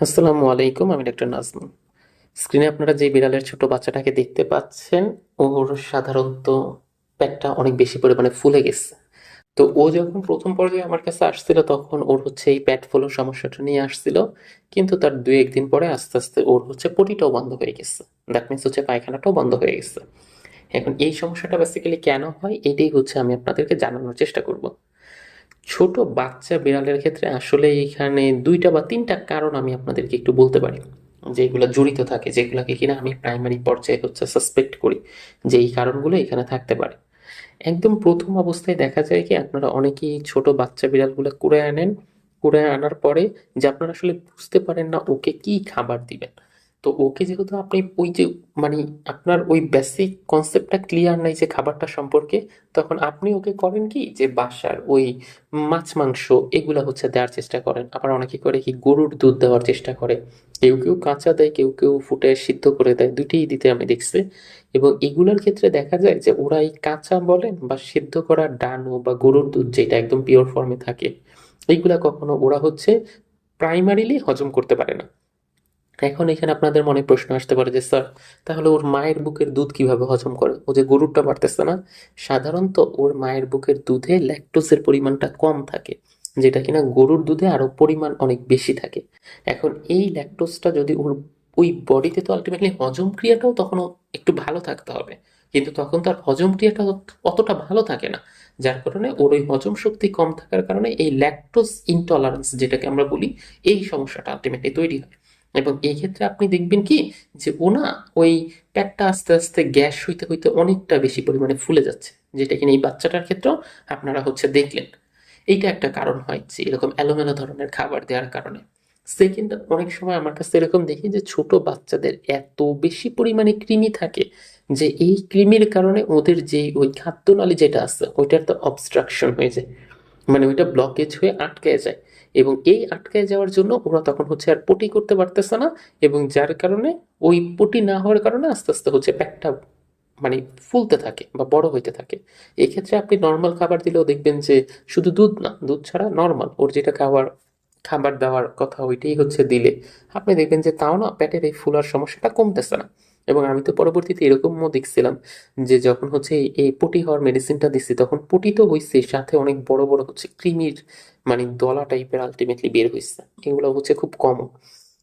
আসসালামু আলাইকুম, আমি ডক্টর নাজমুল। স্ক্রিনে আপনারা যে বিড়ালের ছোট বাচ্চাটাকে দেখতে পাচ্ছেন, ওর সাধারণত পেটটা অনেক বেশি পরিমাণে ফুলে গেছে। তো ও যখন প্রথম পর্যায়ে আমার কাছে আসছিল তখন ওর হচ্ছে এই পেট ফুলোর সমস্যাটা নিয়ে আসছিল, কিন্তু তার 2-1 দিন পরে আস্তে আস্তে ওর হচ্ছে পটিটাও বন্ধ হয়ে গেছে। দ্যাট মিনস হচ্ছে পায়খানাটাও বন্ধ হয়ে গেছে। এখন এই সমস্যাটা বেসিক্যালি কেন হয় এটাই হচ্ছে আমি আপনাদেরকে জানানোর চেষ্টা করব। ছোট বাচ্চা বিড়ালের ক্ষেত্রে আসলে এখানে ২টা বা ৩টা কারণ আমি আপনাদেরকে একটু বলতে পারি, যেগুলো জড়িত থাকে, যেগুলোকে কিনা আমি প্রাইমারি পর্যায়ে হচ্ছে সাসপেক্ট করি যে এই কারণগুলো এখানে থাকতে পারে। একদম প্রথম অবস্থায় দেখা যায় কি আপনারা অনেকেই ছোট বাচ্চা বিড়ালগুলো কুড়ে আনেন, কুড়ে আনার পরে যে আপনারা আসলে বুঝতে পারেন না ওকে কি খাবার দিবেন। তো ওকে যেহেতু আপনি ওই যে মানে আপনার ওই বেসিক কনসেপ্টটা ক্লিয়ার নাই যে খাবারটা সম্পর্কে, তখন আপনি ওকে করেন কি যে বাসার ওই মাছ মাংস এগুলা হচ্ছে দেওয়ার চেষ্টা করেন। আবার অনেকে করে কি গরুর দুধ দেওয়ার চেষ্টা করে, কেউ কেউ কাঁচা দেয়, কেউ কেউ ফুটে সিদ্ধ করে দেয়, দুটোই দিতে আমি দেখছি। এবং এগুলোর ক্ষেত্রে দেখা যায় যে ওরা এই কাঁচা বলেন বা সিদ্ধ করা ডানো বা গরুর দুধ যেটা একদম পিওর ফর্মে থাকে, এইগুলা কখনো ওরা হচ্ছে প্রাইমারিলি হজম করতে পারে না। এখন এখানে আপনাদের মনে প্রশ্ন আসতে পারে যে স্যার, তাহলে ওর মায়ের বুকের দুধ কিভাবে হজম করে, ও যে গরুরটা পারতেছে না? সাধারণত ওর মায়ের বুকের দুধে ল্যাকটোজের পরিমাণটা কম থাকে, যেটা কিনা গরুর দুধে আরো পরিমাণ অনেক বেশি থাকে। এখন এই ল্যাকটোজটা যদি ওর ওই বডিতে, তো আলটিমেটলি হজম ক্রিয়াটাও তখনও একটু ভালো থাকতে হবে, কিন্তু তখন তার হজম ক্রিয়াটা অতটা ভালো থাকে না। যার কারণে ওর ওই হজম শক্তি কম থাকার কারণে এই ল্যাকটোজ ইনটলারেন্স যেটাকে আমরা বলি, এই সমস্যাটা আলটিমেটলি তৈরি হয়। এবং এই ক্ষেত্রে আপনি দেখবেন কি যে ও না ওই পেটটা আস্তে আস্তে গ্যাস হইতে হইতে অনেকটা বেশি পরিমাণে ফুলে যাচ্ছে, যেটা কিনা এই বাচ্চাটার ক্ষেত্রেও আপনারা হচ্ছে দেখলেন। এইটা একটা কারণ হয় যে এরকম এলোমেলো ধরনের খাবার দেওয়ার কারণে। সেকেন্ড, অনেক সময় আমার কাছে এরকম দেখি যে ছোট বাচ্চাদের এত বেশি পরিমাণে কৃমি থাকে যে এই কৃমির কারণে ওদের যে ওই খাদ্যনালী যেটা আছে ওইটার তো অবস্ট্রাকশন হয়ে যায়, মানে ওইটা ব্লকেজ হয়ে আটকে যায়। এবং এই আটকে যাওয়ার জন্য ওরা তখন হচ্ছে আর পটি করতে পারতেছে না, এবং যার কারণে ওই পটি না হওয়ার কারণে আস্তে আস্তে হচ্ছে পেটটা মানে ফুলতে থাকে বা বড় হইতে থাকে। এক্ষেত্রে আপনি নর্মাল খাবার দিলেও দেখবেন যে শুধু দুধ না, দুধ ছাড়া নর্মাল ওর যেটা খাবার খাবার দেওয়ার কথা ওইটাই হচ্ছে দিলে আপনি দেখবেন যে তাও না পেটের এই ফুলার সমস্যাটা কমতেছে না। এবং আমি তো পরবর্তীতে এরকমও দেখছিলাম যে যখন হচ্ছে এই পটি হওয়ার মেডিসিনটা দিচ্ছি তখন পটি তো হয়েছে, সাথে অনেক বড় বড় হচ্ছে কৃমির মানে দলা টাইপের আলটিমেটলি বের হয়েছে। এগুলো হচ্ছে খুব কমন,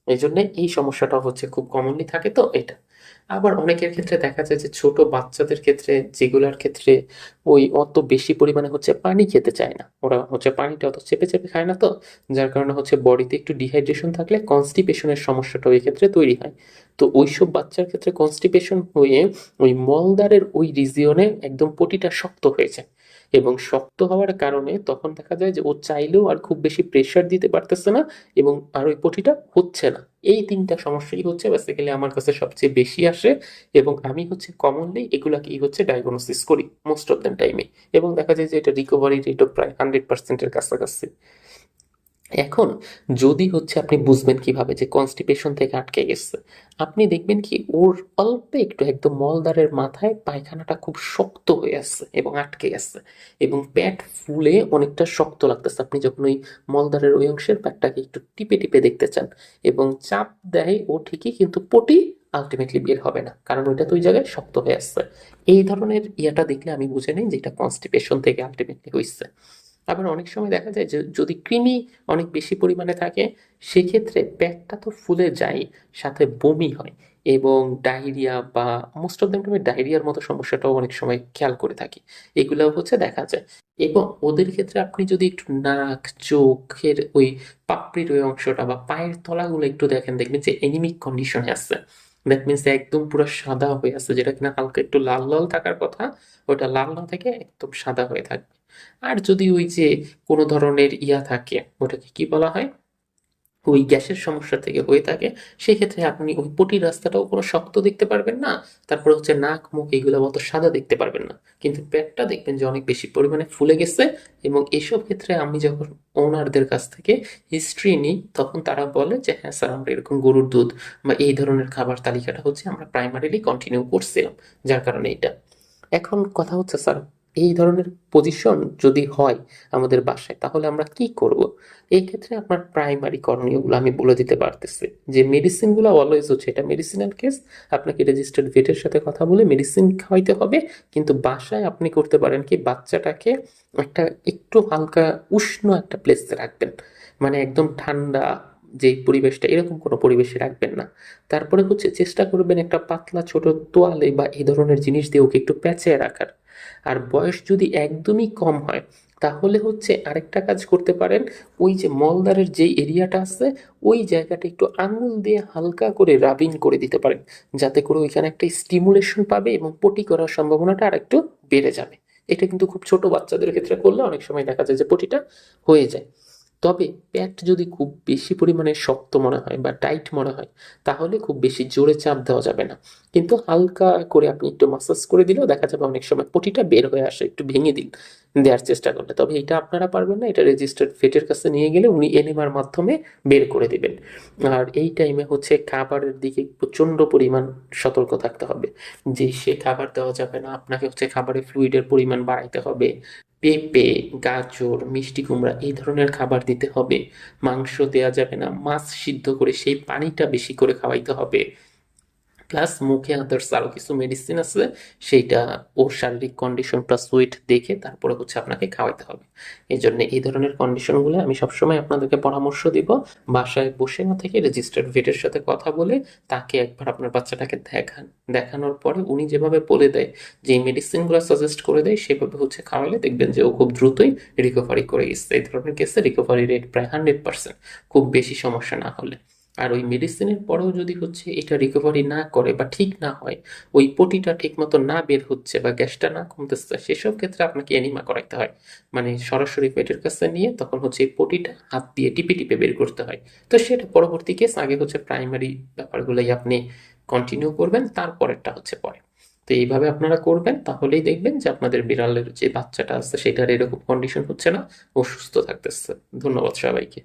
এই জন্য এই সমস্যাটা হচ্ছে খুব কমনলি থাকে। তো এটা আবার অনেকের ক্ষেত্রে দেখা যায় যে ছোট বাচ্চাদের ক্ষেত্রে যেগুলার ক্ষেত্রে ওই অত বেশি পরিমাণে হচ্ছে পানি খেতে চায় না, ওরা হচ্ছে পানিটা অত চেপে চেপে খায় না। তো যার কারণে হচ্ছে বডিতে একটু ডিহাইড্রেশন থাকলে কনস্টিপেশনের সমস্যাটা ওই ক্ষেত্রে তৈরি হয়। তো ওইসব বাচ্চার ক্ষেত্রে কনস্টিপেশন হয়ে ওই মলদ্বারের ওই রিজিয়নে একদম পটিটা শক্ত হয়ে যায়, এবং শক্ত হওয়ার কারণে তখন দেখা যায় যে ও চাইলেও আর খুব বেশি প্রেশার দিতে পারতেছে না, এবং আর ওই পটিটা হচ্ছে না। এই 3টা সমস্যাই হচ্ছে বেসিক্যালি আমার কাছে সবচেয়ে বেশি আসে, এবং আমি হচ্ছে কমনলি এগুলাকেই হচ্ছে ডায়াগনোসিস করি মোস্ট অফ দ্য টাইমে। এবং দেখা যায় যে এটা রিকভারি রেটও প্রায় 100%-এর কাছাকাছি। এখন যদি হচ্ছে আপনি বুঝবেন কিভাবে যে কনস্টিপেশন থেকে আটকে গেছে, আপনি দেখবেন কি ওর অল্প একটু একদম মলদ্বারের মাথায় পায়খানাটা খুব শক্ত হয়ে আছে এবং আটকে গেছে, এবং পেট ফুলে অনেকটা শক্ত লাগতেছে। আপনি যখন ওই মলদ্বারের ওই অংশের পেটটাকে একটু টিপে টিপে দেখতে চান এবং চাপ দেয় ও ঠিকই, কিন্তু পটি আলটিমেটলি বের হবে না, কারণ ওইটা তো ওই জায়গায় শক্ত হয়ে আসছে। এই ধরনের ইয়াটা দেখলে আমি বুঝে নিই যে এটা কনস্টিপেশন থেকে আলটিমেটলি হয়েছে। আবার অনেক সময় দেখা যায় যে যদি কৃমি অনেক বেশি পরিমাণে থাকে, সেক্ষেত্রে পেটটা তো ফুলে যায়, সাথে বমি হয় এবং ডায়রিয়া, বা মোস্ট অফ দ্য টাইমে ডায়রিয়ার মতো সমস্যাটাও অনেক সময় খেয়াল করে থাকি। এগুলোও হচ্ছে দেখা যায়। এবং ওদের ক্ষেত্রে আপনি যদি একটু নাক, চোখের ওই পাপড়ির ওই অংশটা বা পায়ের তলাগুলো একটু দেখেন, দেখবেন যে এনিমিক কন্ডিশনে আছে। দ্যাট মিনস একদম পুরো সাদা হয়ে আছে, যেটা কিনা হালকা একটু লাল লাল থাকার কথা, ওটা লাল না থেকে একদম সাদা হয়ে থাকবে। আর যদি ওই যে কোনো ধরনের ইয়া থাকে, ওটাকে কি বলা হয়, ওই গ্যাসের সমস্যা থেকে হয়ে থাকে, সেক্ষেত্রে আপনি ওই পটির রাস্তাটাও কোনো শক্ত দেখতে পারবেন না, তারপর হচ্ছে নাক মুখ এগুলো মতো সাদা দেখতে পারবেন না, কিন্তু পেটটা দেখবেন যে অনেক বেশি পরিমাণে ফুলে গেছে। এবং এসব ক্ষেত্রে আমি যখন ওনারদের কাছ থেকে হিস্ট্রি নিই তখন তারা বলে যে হ্যাঁ স্যার, আমরা এরকম গরুর দুধ বা এই ধরনের খাবার তালিকাটা হচ্ছে আমরা প্রাইমারিলি কন্টিনিউ করছিলাম, যার কারণে এটা। এখন কথা হচ্ছে স্যার, এই ধরনের পজিশন যদি হয় আমাদের বাসায়, তাহলে আমরা কি করব? এই ক্ষেত্রে আপনার প্রাইমারি করণীয়গুলো আমি বলে দিতে পারতেছি। যে মেডিসিনগুলো অলওয়েজ হচ্ছে, এটা মেডিসিনাল কেস, আপনাকে রেজিস্টার্ড ভেটের সাথে কথা বলে মেডিসিন খাওয়াইতে হবে। কিন্তু বাসায় আপনি করতে পারেন কি, বাচ্চাটাকে একটা একটু হালকা উষ্ণ একটা প্লেসে রাখবেন, মানে একদম ঠান্ডা যেই পরিবেশটা, এরকম কোনো পরিবেশে রাখবেন না। তারপরে হচ্ছে চেষ্টা করবেন একটা পাতলা ছোট তোয়ালে বা এই ধরনের জিনিস দিয়ে ওকে একটু প্যাঁচিয়ে রাখার। আর বয়স যদি একদমই কম হয়, তাহলে হচ্ছে আরেকটা কাজ করতে পারেন, ওই যে মলদ্বারের যেই এরিয়াটা আছে, ওই জায়গাটা একটু আঙুল দিয়ে হালকা করে রাবিং করে দিতে পারেন, যাতে করে ওইখানে একটা স্টিমুলেশন পাবে এবং পটি করার সম্ভাবনাটা আর একটু বেড়ে যাবে। এটা কিন্তু খুব ছোট বাচ্চাদের ক্ষেত্রে করলে অনেক সময় দেখা যায় যে পটিটা হয়ে যায়। তবে প্যাট যদি খুব বেশি পরিমাণে শক্ত মনে হয় বা টাইট মনে হয়, তাহলে খুব বেশি জোরে চাপ দেওয়া যাবে না। কিন্তু হালকা করে আপনি একটু মাসাজ করে দিলেও দেখা যাবে অনেক সময় পটিটা বের হয়ে আসে, একটু ভেঙে দিন দেওয়ার চেষ্টা করলে। তবে এটা আপনারা পারবেন না, এটা রেজিস্টার্ড ভেটের কাছে নিয়ে গেলে উনি এনেমার মাধ্যমে বের করে দিবেন। আর এই টাইমে হচ্ছে খাবারের দিকে প্রচণ্ড পরিমাণ সতর্ক থাকতে হবে, যে সে খাবার দেওয়া যাবে না, আপনাকে হচ্ছে খাবারে ফ্লুইডের পরিমাণ বাড়াইতে হবে। পেঁপে, গাজর, মিষ্টি কুমড়া এই ধরনের খাবার দিতে হবে। মাংস দেয়া যাবে না, মাছ সিদ্ধ করে সেই পানিটা বেশি করে খাওয়াইতে হবে। প্লাস মুখে আদার্স আরও কিছু মেডিসিন আছে, সেইটা ওর শারীরিক কন্ডিশন প্লাস ওয়েট দেখে তারপরে হচ্ছে আপনাকে খাওয়াইতে হবে। এই জন্য এই ধরনের কন্ডিশনগুলো আমি সবসময় আপনাদেরকে পরামর্শ দিব। বাসায় বসে না থেকে রেজিস্টার্ড ভেটের সাথে কথা বলে তাকে একবার আপনার বাচ্চাটাকে দেখান। দেখানোর পরে উনি যেভাবে বলে দেয়, যে মেডিসিনগুলো সাজেস্ট করে দেয়, সেভাবে হচ্ছে খাওয়ালে দেখবেন যে ও খুব দ্রুতই রিকভারি করে গেছে। এই ধরনের কেসে রিকভারি রেট প্রায় 100%, খুব বেশি সমস্যা না হলে। আর ওই মেডিসিনের পরেও যদি হচ্ছে এটা রিকভারি না করে বা ঠিক না হয়, ওই পটিটা ঠিক মতো না বের হচ্ছে বা গ্যাসটা না কমতেছে, সেসব ক্ষেত্রে আপনাকে এনিমা করাইতে হয়। মানে সরাসরি পেটের কাছে নিয়ে তখন হচ্ছে এই পটিটা হাত দিয়ে টিপে টিপে বের করতে হয়। তো সেটা পরবর্তী কেস, আগে হচ্ছে প্রাইমারি ব্যাপারগুলোই আপনি কন্টিনিউ করবেন, তারপরেরটা হচ্ছে পরে। তো এইভাবে আপনারা করবেন, তাহলেই দেখবেন যে আপনাদের বিড়ালের যে বাচ্চাটা আছে সেটার এরকম কন্ডিশন হচ্ছে না, ও সুস্থ থাকতেছে। ধন্যবাদ সবাইকে।